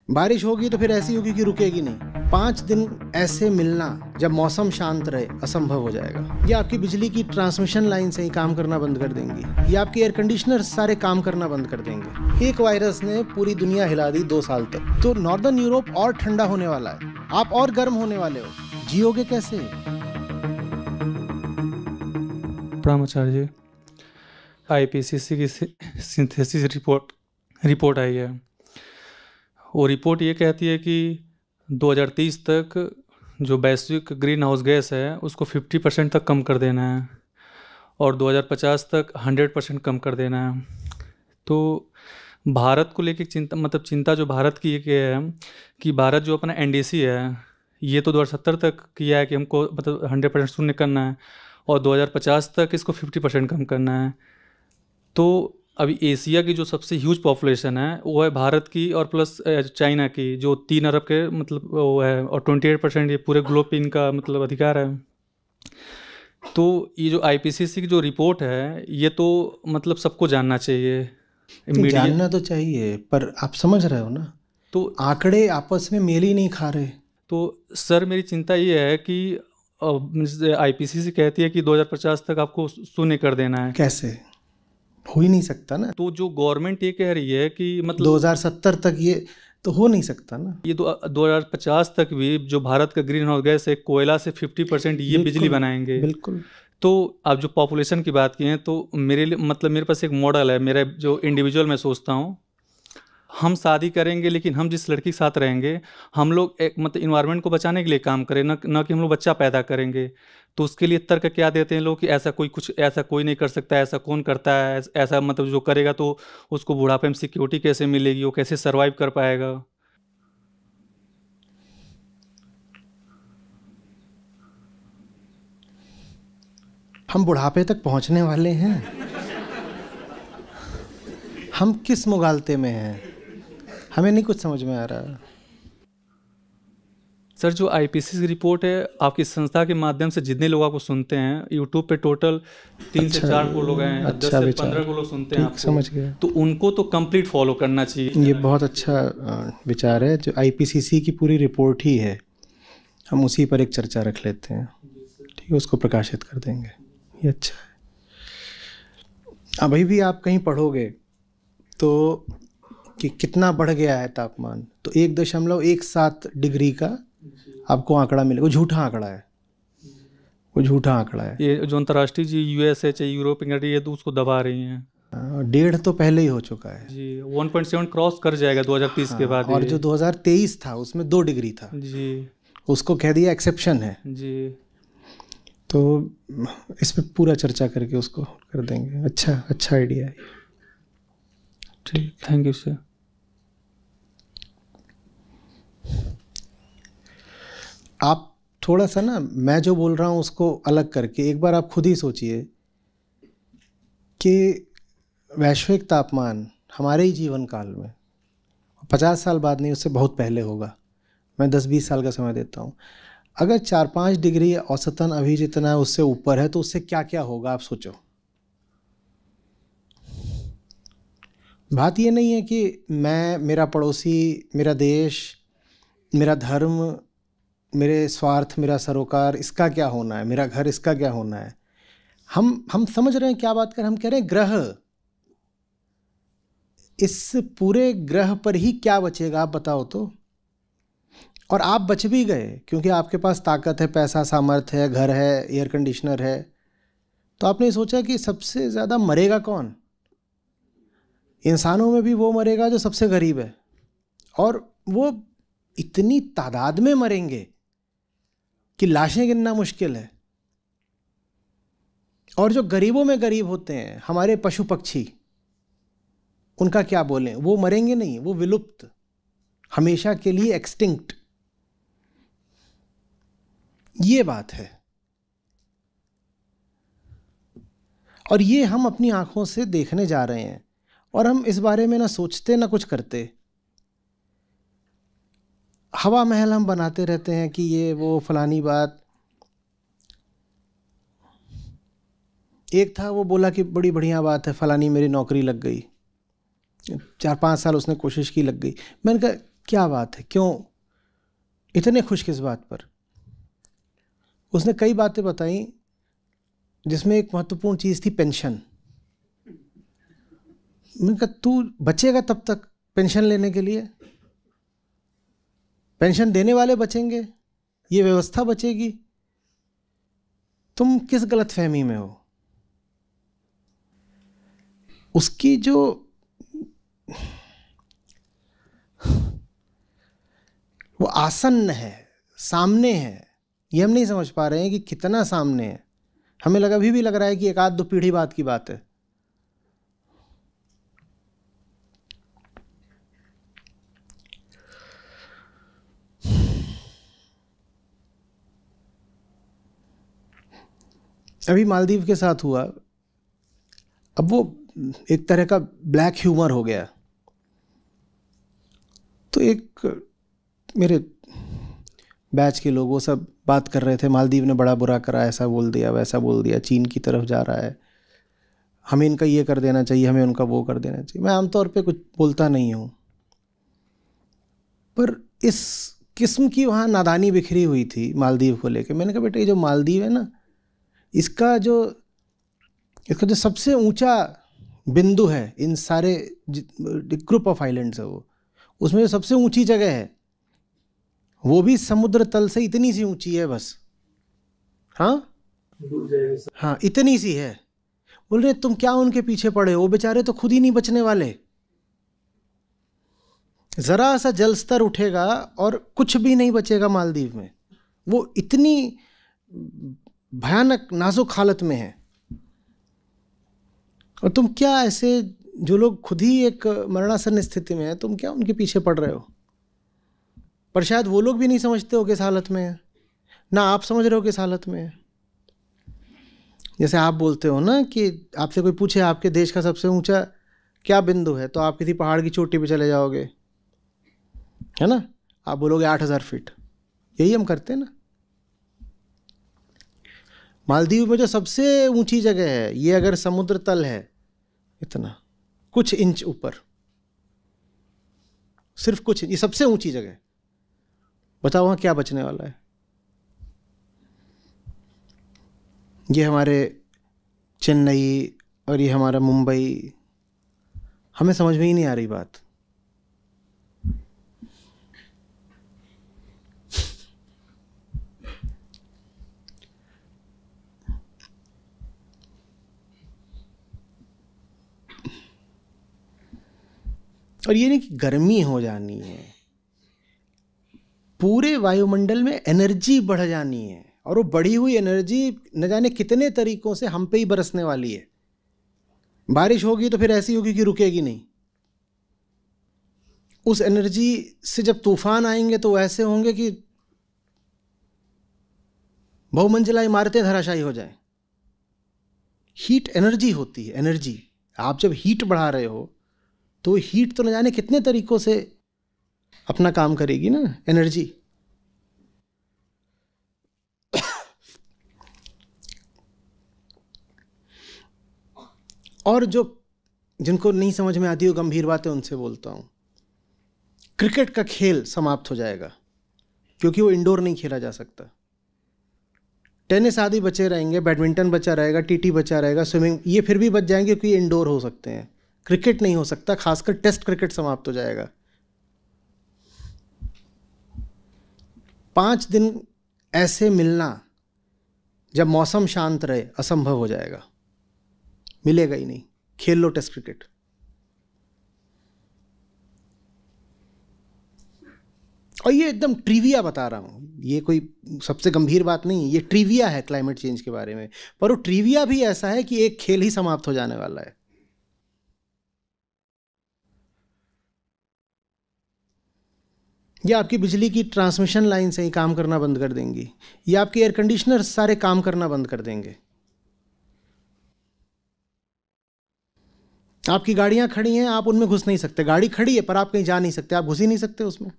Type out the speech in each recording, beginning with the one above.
बारिश होगी तो फिर ऐसी होगी कि रुकेगी नहीं। 5 दिन ऐसे मिलना जब मौसम शांत रहे असंभव हो जाएगा। ये आपकी बिजली की ट्रांसमिशन लाइन से ही काम करना बंद कर देंगी, ये आपके एयर कंडीशनर सारे काम करना बंद कर देंगे। एक वायरस ने पूरी दुनिया हिला दी 2 साल तक। तो नॉर्दर्न यूरोप और ठंडा होने वाला है, आप और गर्म होने वाले हो, जियोगे कैसे? प्राचार्य जी, आईपीसीसी की सिंथेसिस रिपोर्ट आई है। वो रिपोर्ट ये कहती है कि 2030 तक जो वैश्विक ग्रीन हाउस गैस है उसको 50% तक कम कर देना है और 2050 तक 100% कम कर देना है। तो भारत को लेकर चिंता जो भारत की ये है कि भारत जो अपना एनडीसी है ये तो 2070 तक किया है कि हमको 100% शून्य करना है और 2050 तक इसको 50% कम करना है। तो अभी एशिया की जो सबसे ह्यूज पॉपुलेशन है वो है भारत की और प्लस चाइना की जो 3 अरब के वो है और 28% ये पूरे ग्लोब पे इनका अधिकार है। तो ये जो आईपीसीसी की जो रिपोर्ट है ये तो सबको जानना चाहिए, जानना तो चाहिए, पर आप समझ रहे हो ना, तो आंकड़े आपस में मेल ही नहीं खा रहे। तो सर मेरी चिंता ये है कि आईपीसीसी कहती है कि 2050 तक आपको शून्य कर देना है। कैसे? हो ही नहीं सकता ना। तो जो गवर्नमेंट ये कह रही है कि 2070 तक ये तो हो नहीं सकता ना। ये 2050 तक भी जो भारत का ग्रीन हाउस गैस है कोयला से 50% ये बिजली बनाएंगे। बिल्कुल। तो आप जो पॉपुलेशन की बात की है तो मेरे लिए मेरे पास एक मॉडल है, मेरा जो इंडिविजुअल मैं सोचता हूँ, हम शादी करेंगे लेकिन हम जिस लड़की के साथ रहेंगे हम लोग एक इन्वायरमेंट को बचाने के लिए काम करें, न कि हम लोग बच्चा पैदा करेंगे। तो उसके लिए तर्क क्या देते हैं लोग कि ऐसा कोई नहीं कर सकता, ऐसा कौन करता है, ऐसा जो करेगा तो उसको बुढ़ापे में सिक्योरिटी कैसे मिलेगी, वो कैसे सर्वाइव कर पाएगा। हम बुढ़ापे तक पहुंचने वाले हैं। हम किस मुगालते में हैं, हमें नहीं कुछ समझ में आ रहा। सर जो आईपीसीसी रिपोर्ट है आपकी संस्था के माध्यम से जितने लोग आपको सुनते हैं यूट्यूब पे टोटल 3 से 4 को लोग हैं, 10 से 15 को लोग सुनते हैं आपको, समझ गया। तो उनको तो कंप्लीट फॉलो करना चाहिए। ये बहुत अच्छा विचार है। जो आईपीसीसी की पूरी रिपोर्ट ही है, हम उसी पर एक चर्चा रख लेते हैं, ठीक है, उसको प्रकाशित कर देंगे, ये अच्छा है। अभी भी आप कहीं पढ़ोगे तो कि कितना बढ़ गया है तापमान, तो 1.17 डिग्री का आपको आंकड़ा मिलेगा। वो झूठा आंकड़ा है, वो झूठा आंकड़ा है। ये जो अंतर्राष्ट्रीय जी यूएसए चाहे यूरोप ये तो उसको दबा रही हैं। 1.5 तो पहले ही हो चुका है जी, 1.7 क्रॉस कर जाएगा 2030 के बाद। और जो 2023 था उसमें 2 डिग्री था जी, उसको कह दिया एक्सेप्शन है जी। तो इस पर पूरा चर्चा करके उसको कर देंगे। अच्छा आइडिया है। ठीक, थैंक यू सर। आप थोड़ा सा ना मैं जो बोल रहा हूँ उसको अलग करके एक बार आप खुद ही सोचिए कि वैश्विक तापमान हमारे ही जीवन काल में 50 साल बाद नहीं, उससे बहुत पहले होगा, मैं 10-20 साल का समय देता हूँ, अगर 4-5 डिग्री औसतन अभी जितना है उससे ऊपर है तो उससे क्या क्या होगा आप सोचो। बात ये नहीं है कि मैं, मेरा पड़ोसी, मेरा देश, मेरा धर्म, मेरे स्वार्थ, मेरा सरोकार, इसका क्या होना है, मेरा घर, इसका क्या होना है। हम समझ रहे हैं क्या बात कर, हम कह रहे हैं ग्रह, इस पूरे ग्रह पर ही क्या बचेगा आप बताओ तो। और आप बच भी गए क्योंकि आपके पास ताकत है, पैसा, सामर्थ्य है, घर है, एयर कंडीशनर है। तो आपने सोचा कि सबसे ज़्यादा मरेगा कौन? इंसानों में भी वो मरेगा जो सबसे गरीब है, और वो इतनी तादाद में मरेंगे कि लाशें गिनना मुश्किल है। और जो गरीबों में गरीब होते हैं, हमारे पशु पक्षी, उनका क्या बोलें, वो मरेंगे नहीं, वो विलुप्त, हमेशा के लिए एक्सटिंक्ट। ये बात है। और ये हम अपनी आंखों से देखने जा रहे हैं और हम इस बारे में ना सोचते ना कुछ करते। हवा महल हम बनाते रहते हैं कि ये वो फलानी बात। एक था वो बोला कि बड़ी बढ़िया बात है, फलानी मेरी नौकरी लग गई, 4-5 साल उसने कोशिश की, लग गई। मैंने कहा क्या बात है, क्यों इतने खुश किस बात पर? उसने कई बातें बताई जिसमें एक महत्वपूर्ण चीज़ थी पेंशन। मैंने कहा तू बचेगा तब तक पेंशन लेने के लिए? पेंशन देने वाले बचेंगे, ये व्यवस्था बचेगी? तुम किस गलतफहमी में हो? उसकी जो वो आसन्न है, सामने है, ये हम नहीं समझ पा रहे हैं कि कितना सामने है। हमें अभी भी लग रहा है कि एक आध दो पीढ़ी बाद की बात है। अभी मालदीव के साथ हुआ, अब वो एक तरह का ब्लैक ह्यूमर हो गया। तो एक मेरे बैच के लोग वो सब बात कर रहे थे, मालदीव ने बड़ा बुरा करा, ऐसा बोल दिया, वैसा बोल दिया, चीन की तरफ जा रहा है, हमें इनका ये कर देना चाहिए, हमें उनका वो कर देना चाहिए। मैं आमतौर पे कुछ बोलता नहीं हूँ, पर इस किस्म की वहाँ नादानी बिखरी हुई थी मालदीव को लेके। मैंने कहा बेटा, ये जो मालदीव है ना, इसका जो सबसे ऊंचा बिंदु है इन सारे ग्रुप ऑफ आइलैंड्स है, वो उसमें जो सबसे ऊंची जगह है वो भी समुद्र तल से इतनी सी ऊंची है बस। हाँ, इतनी सी है। बोल रहे तुम क्या उनके पीछे पड़े हो, वो बेचारे तो खुद ही नहीं बचने वाले। जरा सा जल स्तर उठेगा और कुछ भी नहीं बचेगा मालदीव में। वो इतनी भयानक नाजुक हालत में है, और तुम क्या ऐसे जो लोग खुद ही एक मरणासन्न स्थिति में है, तुम क्या उनके पीछे पड़ रहे हो? पर शायद वो लोग भी नहीं समझते हो किस हालत में है, ना आप समझ रहे हो किस हालत में है। जैसे आप बोलते हो ना कि आपसे कोई पूछे आपके देश का सबसे ऊंचा क्या बिंदु है, तो आप किसी पहाड़ की चोटी पे चले जाओगे, है ना, आप बोलोगे 8000 फीट। यही हम करते हैं ना। मालदीव में जो सबसे ऊंची जगह है, ये अगर समुद्र तल है इतना कुछ इंच ऊपर, सिर्फ कुछ, ये सबसे ऊंची जगह, बताओ वहां क्या बचने वाला है? ये हमारे चेन्नई और ये हमारा मुंबई, हमें समझ में ही नहीं आ रही बात। और ये नहीं कि गर्मी हो जानी है, पूरे वायुमंडल में एनर्जी बढ़ जानी है, और वो बढ़ी हुई एनर्जी न जाने कितने तरीकों से हम पे ही बरसने वाली है। बारिश होगी तो फिर ऐसी होगी कि रुकेगी नहीं। उस एनर्जी से जब तूफान आएंगे तो ऐसे होंगे कि बहुमंजिला इमारतें धराशायी हो जाएं। हीट एनर्जी होती है, एनर्जी। आप जब हीट बढ़ा रहे हो तो हीट तो न जाने कितने तरीकों से अपना काम करेगी ना, एनर्जी। और जिनको नहीं समझ में आती हो गंभीर बातें, उनसे बोलता हूं, क्रिकेट का खेल समाप्त हो जाएगा क्योंकि वो इंडोर नहीं खेला जा सकता। टेनिस आदि बचे रहेंगे, बैडमिंटन बचा रहेगा, टीटी बचा रहेगा, स्विमिंग ये फिर भी बच जाएंगे क्योंकि इंडोर हो सकते हैं। क्रिकेट नहीं हो सकता, खासकर टेस्ट क्रिकेट समाप्त हो जाएगा। 5 दिन ऐसे मिलना जब मौसम शांत रहे असंभव हो जाएगा, मिलेगा ही नहीं। खेल लो टेस्ट क्रिकेट। और ये एकदम ट्रिविया बता रहा हूं, ये कोई सबसे गंभीर बात नहीं, ये ट्रिविया है क्लाइमेट चेंज के बारे में। पर वो ट्रिविया भी ऐसा है कि एक खेल ही समाप्त हो जाने वाला है। ये आपकी बिजली की ट्रांसमिशन लाइन से ही काम करना बंद कर देंगी, ये आपके एयर कंडीशनर सारे काम करना बंद कर देंगे। आपकी गाड़ियां खड़ी हैं, आप उनमें घुस नहीं सकते। गाड़ी खड़ी है पर आप कहीं जा नहीं सकते, आप घुस ही नहीं सकते उसमें,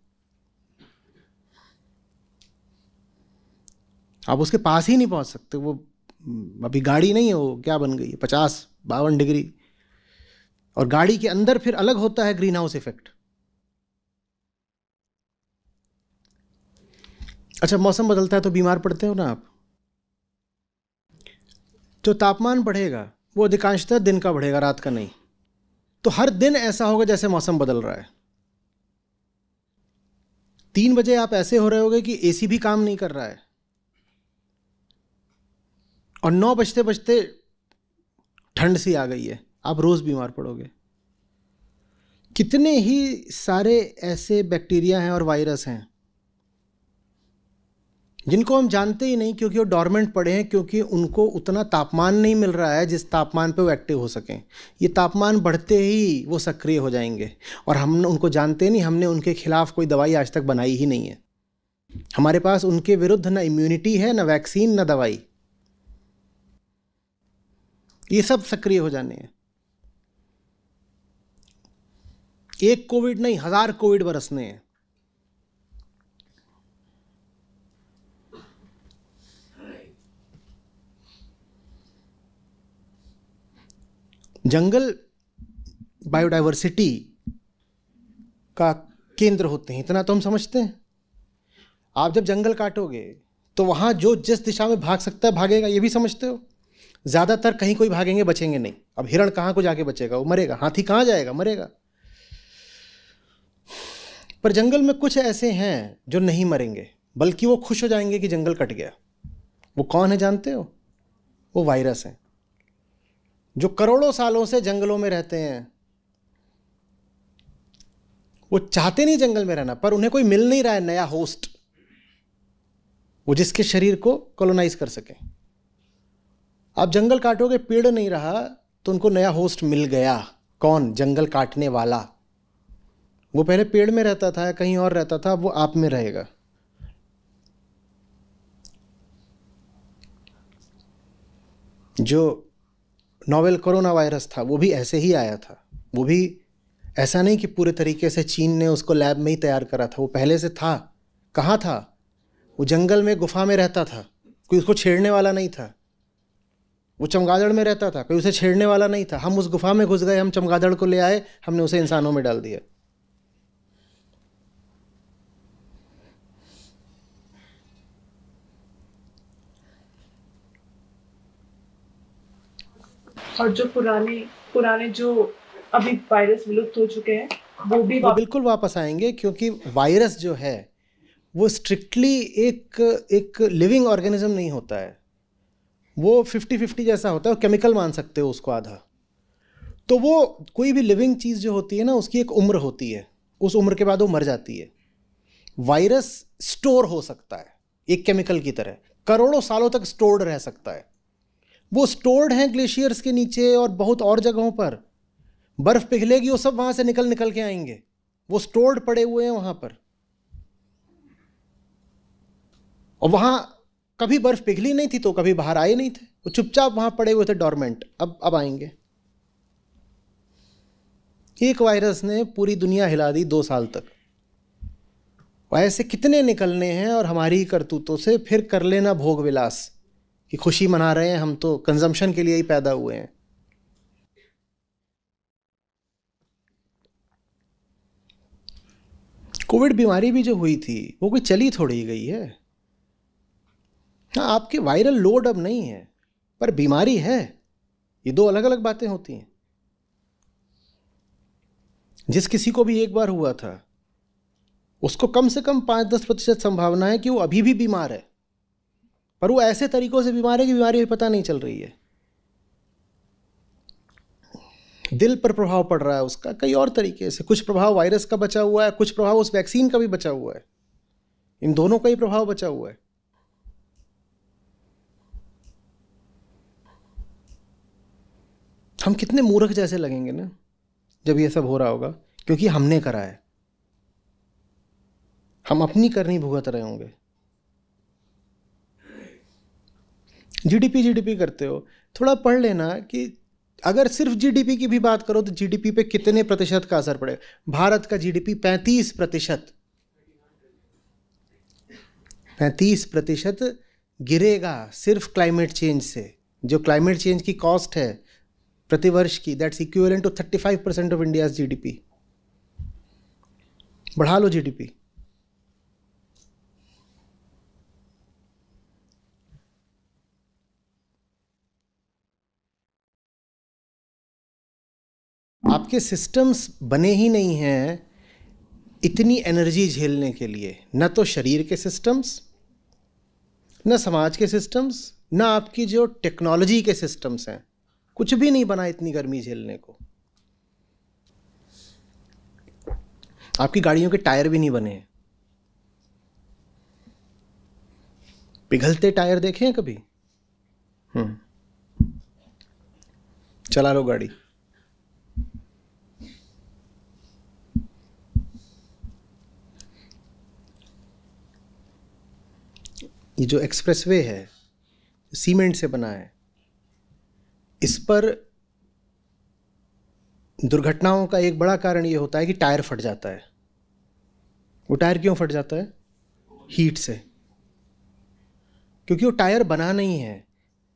आप उसके पास ही नहीं पहुंच सकते। वो अभी गाड़ी नहीं है, वो क्या बन गई है, 50-52 डिग्री। और गाड़ी के अंदर फिर अलग होता है ग्रीन हाउस इफेक्ट। अच्छा, मौसम बदलता है तो बीमार पड़ते हो ना आप। जो तापमान बढ़ेगा वो अधिकांशतः दिन का बढ़ेगा, रात का नहीं। तो हर दिन ऐसा होगा जैसे मौसम बदल रहा है। 3 बजे आप ऐसे हो रहे होगे कि एसी भी काम नहीं कर रहा है, और 9 बजते बजते ठंड सी आ गई है, आप रोज बीमार पड़ोगे। कितने ही सारे ऐसे बैक्टीरिया हैं और वायरस हैं जिनको हम जानते ही नहीं, क्योंकि वो डॉर्मेंट पड़े हैं, क्योंकि उनको उतना तापमान नहीं मिल रहा है जिस तापमान पे वो एक्टिव हो सकें। ये तापमान बढ़ते ही वो सक्रिय हो जाएंगे, और हम उनको जानते नहीं। हमने उनके खिलाफ कोई दवाई आज तक बनाई ही नहीं है। हमारे पास उनके विरुद्ध न इम्यूनिटी है, न वैक्सीन, न दवाई। ये सब सक्रिय हो जाने हैं। एक कोविड नहीं, 1000 कोविड बरसने हैं। जंगल बायोडाइवर्सिटी का केंद्र होते हैं, इतना तो हम समझते हैं। आप जब जंगल काटोगे तो वहां जो जिस दिशा में भाग सकता है भागेगा, ये भी समझते हो। ज़्यादातर कहीं कोई भागेंगे, बचेंगे नहीं। अब हिरण कहाँ को जाके बचेगा, वो मरेगा। हाथी कहाँ जाएगा, मरेगा। पर जंगल में कुछ ऐसे हैं जो नहीं मरेंगे, बल्कि वो खुश हो जाएंगे कि जंगल कट गया। वो कौन है जानते हो? वो वायरस हैं, जो करोड़ों सालों से जंगलों में रहते हैं। वो चाहते नहीं जंगल में रहना, पर उन्हें कोई मिल नहीं रहा है नया होस्ट, वो जिसके शरीर को कॉलोनाइज कर सके। आप जंगल काटोगे, पेड़ नहीं रहा, तो उनको नया होस्ट मिल गया। कौन? जंगल काटने वाला। वो पहले पेड़ में रहता था, कहीं और रहता था, वो आप में रहेगा। जो नोवेल कोरोना वायरस था वो भी ऐसे ही आया था। वो भी ऐसा नहीं कि पूरे तरीके से चीन ने उसको लैब में ही तैयार करा था, वो पहले से था। कहाँ था? वो जंगल में गुफा में रहता था, कोई उसको छेड़ने वाला नहीं था। वो चमगादड़ में रहता था, कोई उसे छेड़ने वाला नहीं था। हम उस गुफा में घुस गए, हम चमगादड़ को ले आए, हमने उसे इंसानों में डाल दिया। और जो पुराने जो अभी वायरस विलुप्त हो चुके हैं वो भी बिल्कुल वापस आएंगे, क्योंकि वायरस जो है वो स्ट्रिक्टली एक लिविंग ऑर्गेनिज्म नहीं होता है। वो 50-50 जैसा होता है, वो केमिकल मान सकते हो उसको आधा। तो वो कोई भी लिविंग चीज़ जो होती है ना, उसकी एक उम्र होती है, उस उम्र के बाद वो मर जाती है। वायरस स्टोर हो सकता है एक केमिकल की तरह, करोड़ों सालों तक स्टोर्ड रह सकता है। वो स्टोर्ड हैं ग्लेशियर्स के नीचे और बहुत और जगहों पर। बर्फ पिघलेगी, वो सब वहां से निकल के आएंगे। वो स्टोर्ड पड़े हुए हैं वहां पर, और वहां कभी बर्फ पिघली नहीं थी तो कभी बाहर आए नहीं थे, वो चुपचाप वहां पड़े हुए थे डॉर्मेंट। अब आएंगे। एक वायरस ने पूरी दुनिया हिला दी 2 साल तक। ऐसे कितने निकलने हैं, और हमारी करतूतों से फिर कर लेना भोग विलास कि खुशी मना रहे हैं, हम तो कंजम्पशन के लिए ही पैदा हुए हैं। कोविड बीमारी भी जो हुई थी वो कोई चली थोड़ी गई है। हाँ, आपके वायरल लोड अब नहीं है, पर बीमारी है। ये 2 अलग अलग बातें होती हैं। जिस किसी को भी एक बार हुआ था, उसको कम से कम 5-10% संभावना है कि वो अभी भी बीमार है, पर वो ऐसे तरीकों से बीमार है कि बीमारी भी पता नहीं चल रही है। दिल पर प्रभाव पड़ रहा है उसका कई और तरीके से। कुछ प्रभाव वायरस का बचा हुआ है, कुछ प्रभाव उस वैक्सीन का भी बचा हुआ है। इन दोनों का ही प्रभाव बचा हुआ है। हम कितने मूर्ख जैसे लगेंगे ना जब ये सब हो रहा होगा, क्योंकि हमने करा है। हम अपनी करनी भुगत रहे होंगे। जीडीपी करते हो, थोड़ा पढ़ लेना कि अगर सिर्फ जीडीपी की भी बात करो तो जीडीपी पे कितने प्रतिशत का असर पड़ेगा। भारत का जीडीपी 35% गिरेगा सिर्फ क्लाइमेट चेंज से। जो क्लाइमेट चेंज की कॉस्ट है प्रतिवर्ष की, that's equivalent to 35% of India's GDP. बढ़ा लो जीडीपी। आपके सिस्टम्स बने ही नहीं हैं इतनी एनर्जी झेलने के लिए, न तो शरीर के सिस्टम्स, न समाज के सिस्टम्स, न आपकी जो टेक्नोलॉजी के सिस्टम्स हैं, कुछ भी नहीं बना इतनी गर्मी झेलने को। आपकी गाड़ियों के टायर भी नहीं बने हैं। पिघलते टायर देखे हैं कभी? चला लो गाड़ी। ये जो एक्सप्रेसवे है सीमेंट से बना है, इस पर दुर्घटनाओं का एक बड़ा कारण ये होता है कि टायर फट जाता है। वो टायर क्यों फट जाता है? हीट से। क्योंकि वो टायर बना नहीं है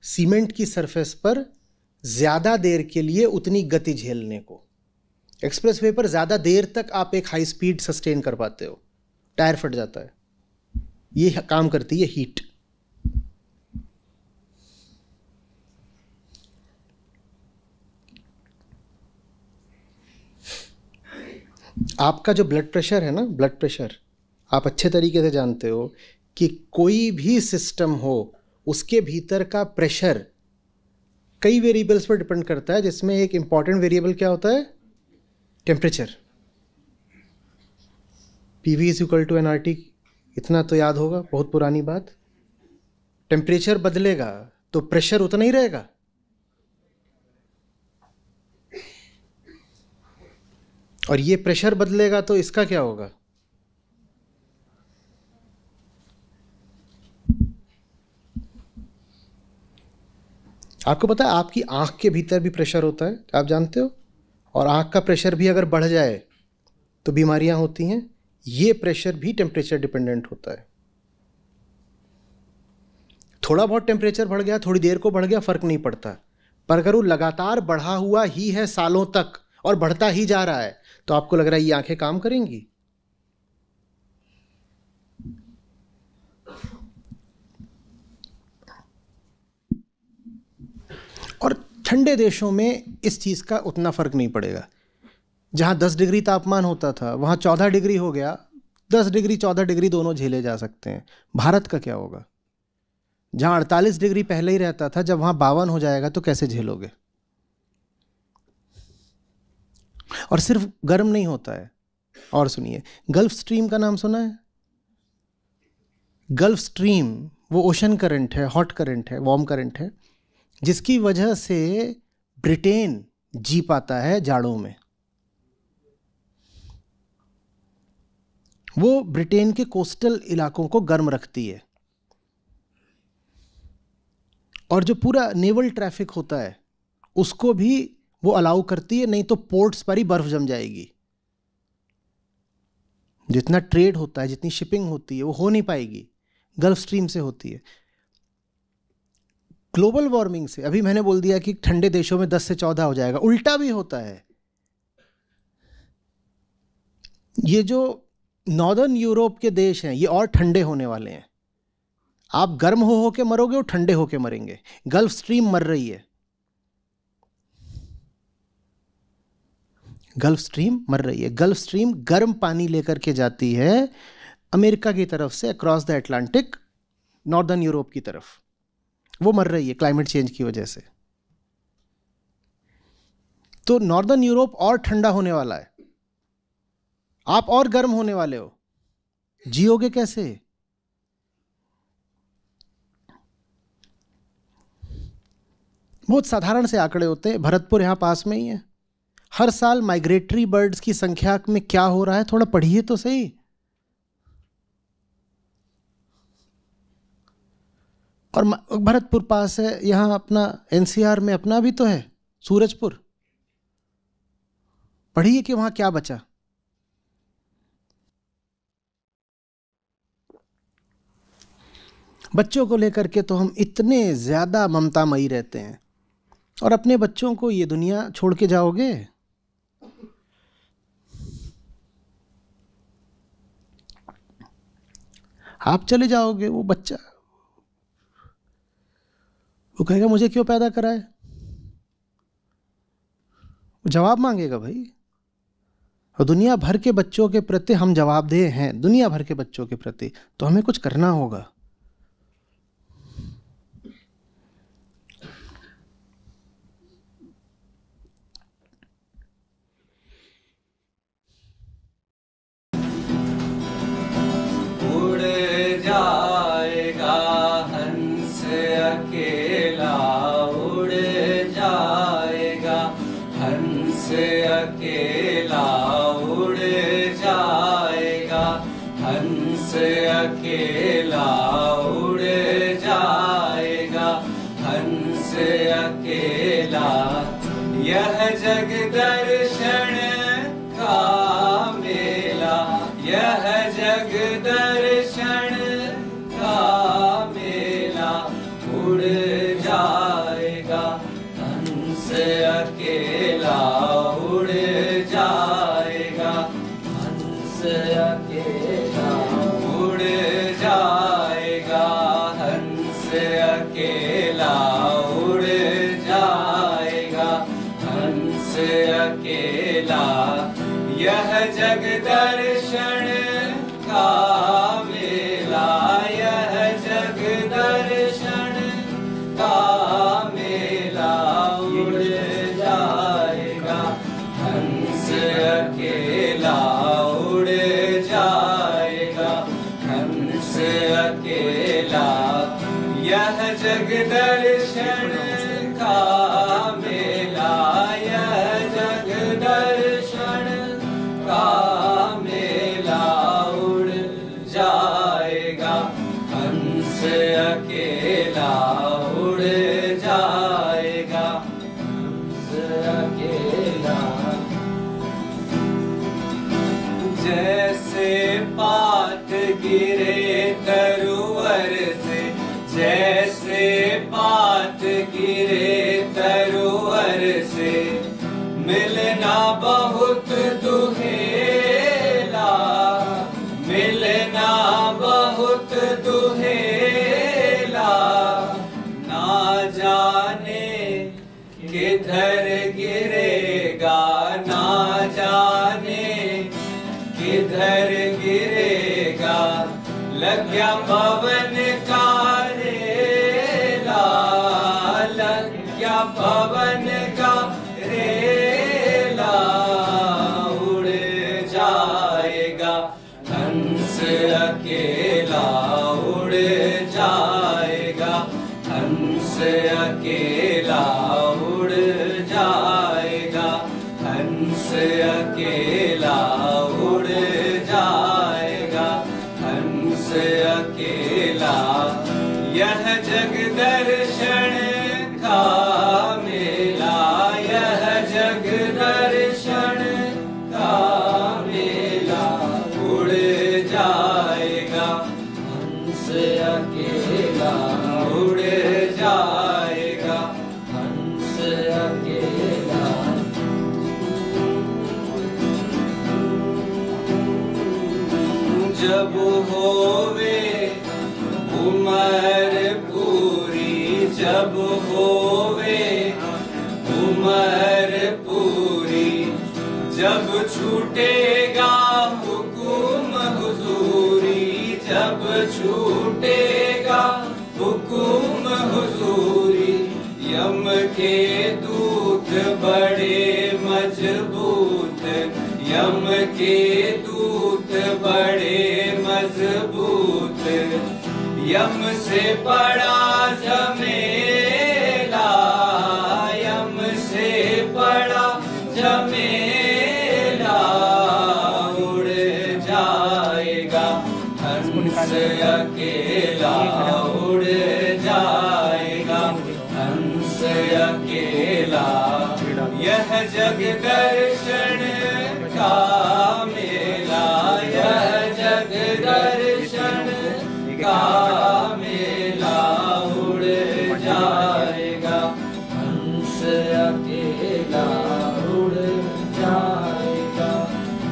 सीमेंट की सरफेस पर ज़्यादा देर के लिए उतनी गति झेलने को। एक्सप्रेसवे पर ज़्यादा देर तक आप एक हाई स्पीड सस्टेन कर पाते हो, टायर फट जाता है। ये काम करती है हीट। आपका जो ब्लड प्रेशर है ना, ब्लड प्रेशर, आप अच्छे तरीके से जानते हो कि कोई भी सिस्टम हो उसके भीतर का प्रेशर कई वेरिएबल्स पर डिपेंड करता है, जिसमें एक इंपॉर्टेंट वेरिएबल क्या होता है? टेम्परेचर। PV = nRT, इतना तो याद होगा, बहुत पुरानी बात। टेम्परेचर बदलेगा तो प्रेशर उतना ही रहेगा। और ये प्रेशर बदलेगा तो इसका क्या होगा? आपको पता है आपकी आंख के भीतर भी प्रेशर होता है, आप जानते हो? और आंख का प्रेशर भी अगर बढ़ जाए तो बीमारियां होती हैं। ये प्रेशर भी टेम्परेचर डिपेंडेंट होता है। थोड़ा बहुत टेम्परेचर बढ़ गया, थोड़ी देर को बढ़ गया, फर्क नहीं पड़ता। पर अगर वो लगातार बढ़ा हुआ ही है सालों तक और बढ़ता ही जा रहा है, तो आपको लग रहा है ये आंखें काम करेंगी? और ठंडे देशों में इस चीज का उतना फर्क नहीं पड़ेगा। जहां 10 डिग्री तापमान होता था वहां 14 डिग्री हो गया, 10 डिग्री 14 डिग्री दोनों झेले जा सकते हैं। भारत का क्या होगा? जहां 48 डिग्री पहले ही रहता था, जब वहां 52 हो जाएगा तो कैसे झेलोगे? और सिर्फ गर्म नहीं होता है। और सुनिए, गल्फ स्ट्रीम का नाम सुना है? गल्फ स्ट्रीम वो ओशन करंट है, हॉट करंट है, वार्म करंट है, जिसकी वजह से ब्रिटेन जी पाता है जाड़ों में। वो ब्रिटेन के कोस्टल इलाकों को गर्म रखती है। और जो पूरा नेवल ट्रैफिक होता है उसको भी वो अलाउ करती है, नहीं तो पोर्ट्स पर ही बर्फ जम जाएगी। जितना ट्रेड होता है, जितनी शिपिंग होती है, वो हो नहीं पाएगी, गल्फ स्ट्रीम से होती है। ग्लोबल वार्मिंग से, अभी मैंने बोल दिया कि ठंडे देशों में 10 से 14 हो जाएगा, उल्टा भी होता है। ये जो नॉर्दर्न यूरोप के देश हैं ये और ठंडे होने वाले हैं। आप गर्म हो के मरोगे, वो ठंडे होके मरेंगे। गल्फ स्ट्रीम मर रही है, गल्फ स्ट्रीम मर रही है। गल्फ स्ट्रीम गर्म पानी लेकर के जाती है अमेरिका की तरफ से across the Atlantic northern Europe की तरफ। वो मर रही है क्लाइमेट चेंज की वजह से। तो नॉर्दर्न यूरोप और ठंडा होने वाला है, आप और गर्म होने वाले हो। जियोगे कैसे? बहुत साधारण से आंकड़े होते हैं। भरतपुर यहां पास में ही है। हर साल माइग्रेटरी बर्ड्स की संख्या में क्या हो रहा है, थोड़ा पढ़िए तो सही। और भरतपुर पास है, यहां अपना NCR में अपना भी तो है सूरजपुर। पढ़िए कि वहां क्या बचा। बच्चों को लेकर के तो हम इतने ज्यादा ममतामयी रहते हैं, और अपने बच्चों को ये दुनिया छोड़ के जाओगे? आप चले जाओगे, वो बच्चा वो कहेगा मुझे क्यों पैदा करा है। वो जवाब मांगेगा भाई। और दुनिया भर के बच्चों के प्रति हम जवाबदेह हैं, दुनिया भर के बच्चों के प्रति, तो हमें कुछ करना होगा। उड़ जाएगा हंस अकेला, उड़ जाएगा हंस अकेला, उड़ जाएगा हंस अकेला, उड़ जाएगा हंस अकेला। यह जग दर्शन का मेला, यह जग दर्शन का मेला, उड़ जाएगा हंस अकेला, उड़ जाएगा हंस अकेला, उड़ जाएगा हंस अकेला, उड़ जाएगा हंस अकेला। यह जग दर्शन का मेला, यह जग दर्शन का मेला, उड़ जाएगा हंस अकेला, उड़ जाएगा हंस अकेला। यह जग दर्शन का मेला, यह जग दर्शन का मेला, उड़ जाएगा हंस अकेला, उड़ जाएगा हंस अकेला। जैसे पात गिरे तरुवर से, जैसे पात गिरे तरुवर से, मिलना बहुत दुहेला, मिलना बहुत दुहेला। ना जाने किधर गिरेगा, ना जाने किधर गिरेगा। लग गया पवन का रेला, लग गया पवन का रेला, उड़ जाएगा हंस अकेला, उड़ जाएगा हंस अकेला, उड़ जाएगा हंस अकेला, उड़ जाएगा हंस अकेला। यह जग दर्शन का मेला, यह जग दर्शन का मेला, उड़ जाएगा हंस अकेला, उड़ जाएगा हंस अकेला। जब होवे उमर पूरी, जब होवे उमर पूरी, जब छूटेगा हुकुम हुजूरी, जब छूटेगा हुकुम हुजूरी। यम के दूत बड़े मजबूत, यम के दूत बड़े मजबूत, यम से बड़ा झमेला, यम से बड़ा झमेला, उड़ जाएगा हंस अकेला, उड़ जाएगा हंस अकेला। यह जग दर्शन का मेला, यह जग दर्शन का मेला, उड़ जाएगा हंस अकेला, उड़ जाएगा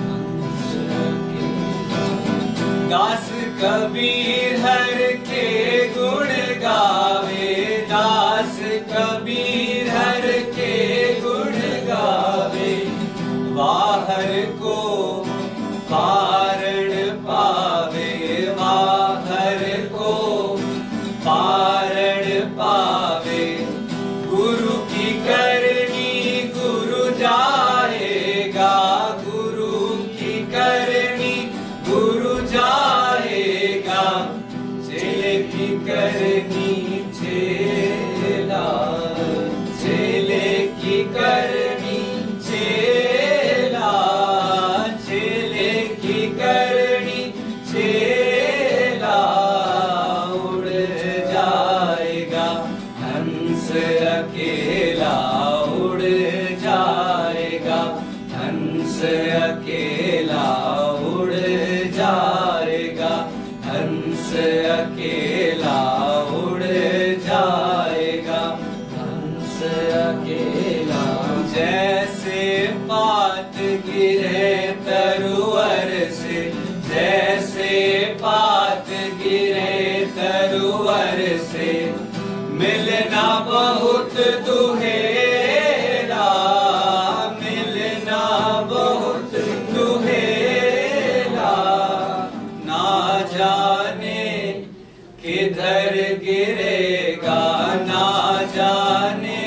हंस अकेला। दास कबीर हर के गुण गावे, दास कबीर हर के गुण गावे, अकेला उड़ जाएगा, हंस अकेला। जैसे पात गिरे तरुवर से, जैसे पात गिरे तरुवर से, मिलना बहुत दुहेरा, मिलना बहुत दुहेरा। ना जाने किधर गिरेगा, ना जाने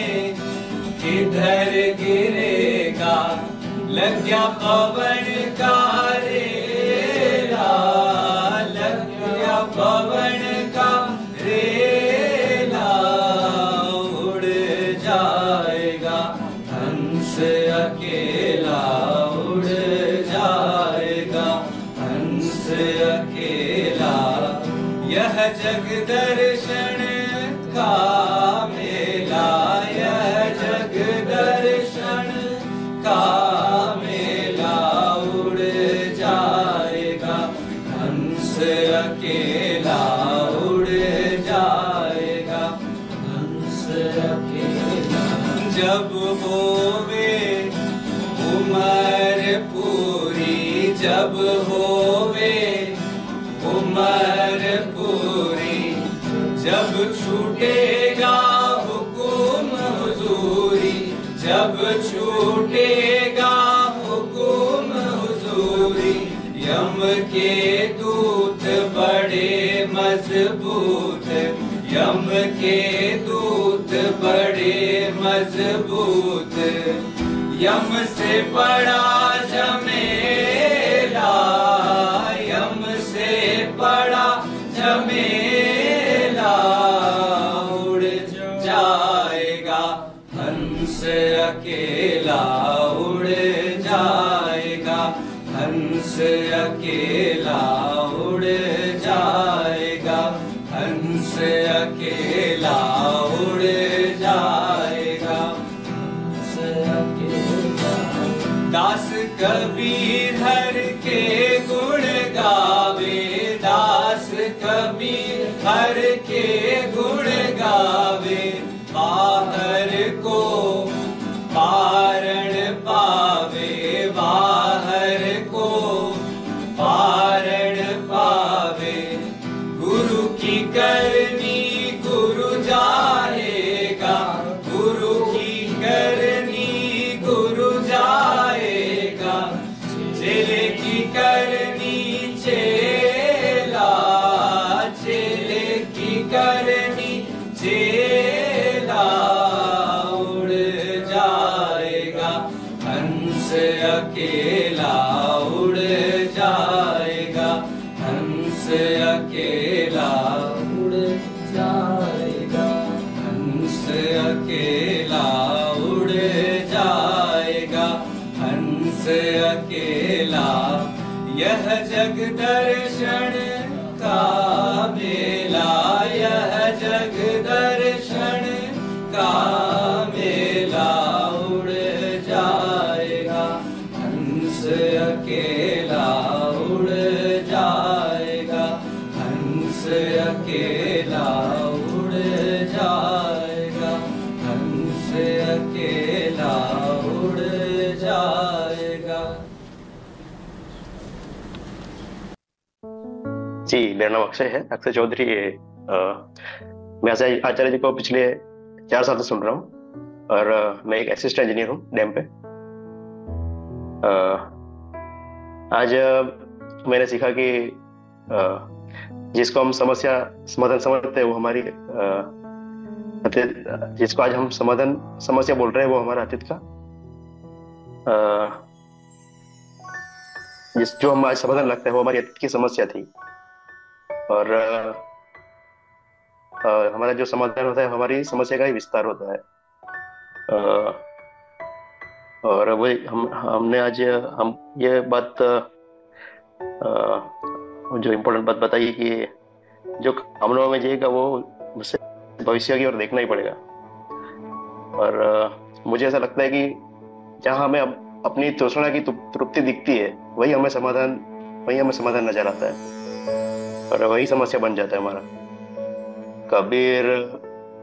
किधर गिरेगा। लग गया पवन का रेला, लग गया पवन का रेला। उड़ जाएगा हंस अकेला, उड़ जाएगा हंस अकेला। यह जग दर्शन का मेला, यह जग दर्शन का मेला। उड़ जाएगा हंस अकेला, उड़ जाएगा हंस अकेला। जब होवे उमर पूरी, जब होवे उमर पूरी, जब छूटेगा हुकुम हुजूरी, जब छूटेगा हुकुम हुजूरी। यम के दूत बड़े मजबूत, यम के दूत बड़े मजबूत। यम से बड़ा झमेला, यम से बड़ा झमेला। उड़ जाएगा हंस अकेला, उड़ जाएगा हंस अकेला। उड़ जाएगा हंस अकेला, उड़ जाएगा हंस अकेला। दास कबीर हर के गुण गावे, दास कबीर हर के गुण गावे। बाहर को पारण पावे, बाहर को पारण पावे। गुरु की करनी गुरु जाएगा, गुरु की करनी गुरु जाएगा। चेले की करनी चेला, चेले की करनी चेला। उड़ जाएगा हंस अकेला, उड़ जाएगा हंस अकेला। उड़ जाएगा हंस अकेला, उड़ जाएगा हंस अकेला। यह जग दर्शन का मेला, यह जग दर्शन का मेला। उड़ जाएगा हंस अकेला, उड़ जाएगा हंस अकेला। उड़ जाएगा हंस अकेला, उड़ जाएगा। जी, मेरा नाम अक्षय है, अक्षय चौधरी। मैं आचार्य जी को पिछले 4 साल से सुन रहा हूँ और मैं एक असिस्टेंट इंजीनियर हूँ डैम पे। आज मैंने सीखा कि जिसको हम समस्या समाधान समझते हैं वो हमारी जिसको आज हम समाधान समस्या बोल रहे हैं वो हमारा अतीत का जो हम आज समाधान लगता है वो हमारी अतीत की समस्या थी। और हमारा जो समाधान होता है हमारी समस्या का ही विस्तार होता है। और वही हमने आज हम ये बात जो इम्पोर्टेंट बात बताई कि जो कामनाओं में जिएगा वो उससे भविष्य की ओर देखना ही पड़ेगा। और मुझे ऐसा लगता है कि जहाँ हमें अपनी तृष्णा की तृप्ति दिखती है वही हमें समाधान नजर आता है। और वही समस्या बन जाता है हमारा। कबीर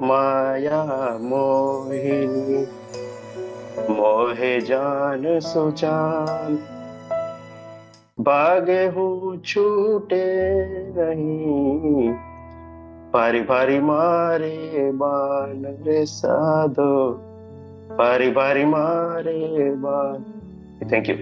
माया मोहिनी मोहे जान सो जान, भागे हूँ छूटे नहीं, भारी भारी मारे बान रे साधो, भारी भारी मारे बान। Thank you.